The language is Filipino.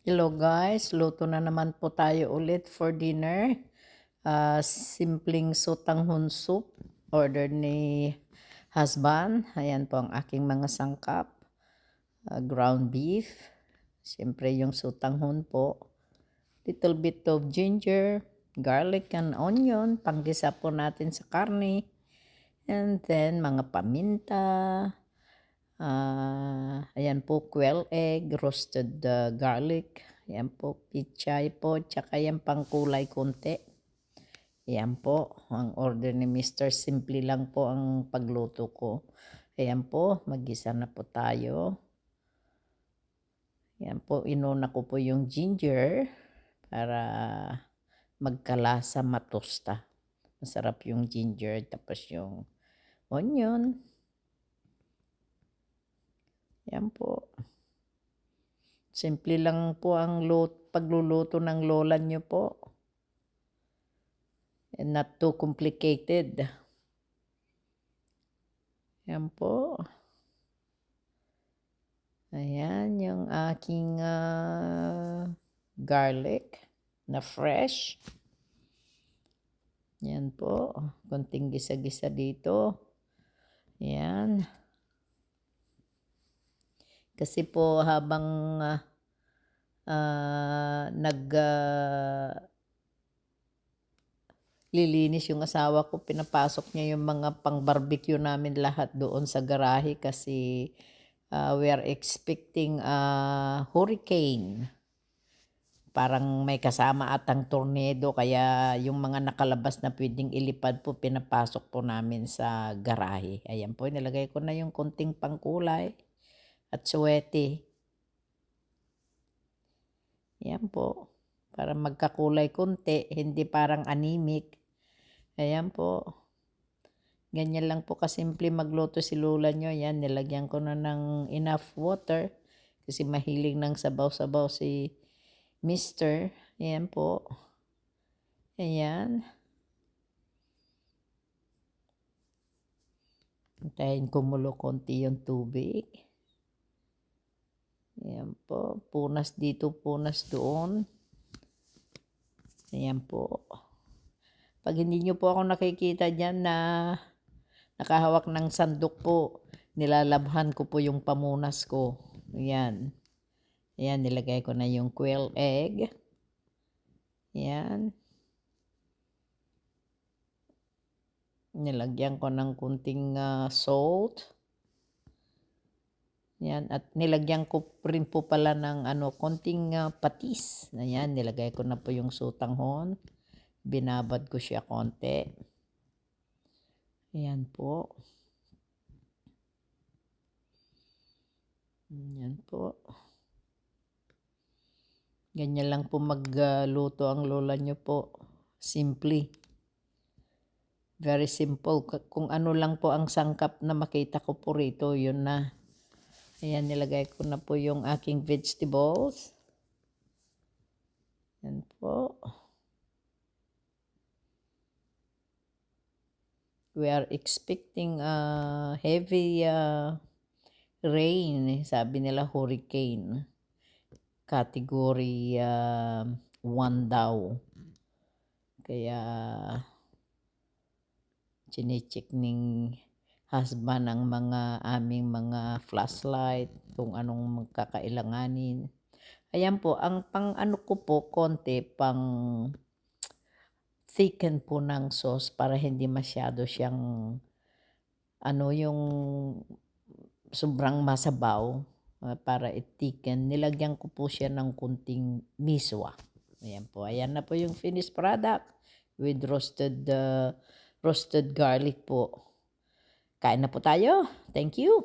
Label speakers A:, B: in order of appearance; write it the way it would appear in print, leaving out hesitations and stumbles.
A: Hello guys, luto na naman po tayo ulit for dinner. Simpleng sotanghon soup, order ni husband. Ayan po ang aking mga sangkap. Ground beef, siyempre yung sotanghon po. Little bit of ginger, garlic and onion, panggisa po natin sa karne. And then mga paminta, ayan po, quail egg, roasted garlic. Ayan po, pichay po, tsaka yan pang kulay konti. Ayan po, ang order ni Mr. Simple lang po ang pagluto ko. Ayan po, magisa na po tayo. Ayan po, inuna ko po yung ginger para magkalasa matosta. Masarap yung ginger, tapos yung onion. Ayan po. Simple lang po ang pagluluto ng lola nyo po. And not too complicated. Ayan po. Ayan yung aking garlic na fresh. Ayan po. Konting gisa-gisa dito. Ayan. Kasi po habang lilinis yung asawa ko, pinapasok niya yung mga pang-barbecue namin lahat doon sa garahe kasi we are expecting a hurricane. Parang may kasama atang tornado kaya yung mga nakalabas na pwedeng ilipad po pinapasok po namin sa garahe. Ayan po, nilagay ko na yung konting pangkulay at suwete. Ayan po, para magkakulay konti, hindi parang anemic. Ayan po. Ganyan lang po kasimple magluto si lola nyo. Ayan, nilagyan ko na ng enough water. Kasi mahilig ng sabaw-sabaw si Mr. Ayan po. Ayan. Hintayin kumulo konti yung tubig. Ayan po. Punas dito, punas doon. Ayan po. Pag hindi nyo po ako nakikita dyan na nakahawak ng sandok po, nilalabhan ko po yung pamunas ko. Ayan. Ayan, nilagay ko na yung quail egg. Ayan. Nilagyan ko ng kunting salt. Ayan, at nilagyan ko rin po pala ng konting patis. Ayan, nilagay ko na po yung sotanghon. Binabad ko siya konti. Ayan po. Ayan po. Ganyan lang po magluto ang lola nyo po. Simple. Very simple. Kung ano lang po ang sangkap na makita ko po rito, yun na. Ayan, nilagay ko na po yung aking vegetables. Ayan po. We are expecting heavy rain. Sabi nila hurricane. Category 1 daw. Kaya chinecheck ning husband ang aming mga flashlight, kung anong magkakailanganin. Ayan po, ang pang ko po, konti, pang thicken po ng sauce para hindi masyado siyang yung sobrang masabaw. Para i-thicken, nilagyan ko po siya ng kunting miswa. Ayan po, ayan na po yung finished product with roasted garlic po. Kain na po tayo. Thank you.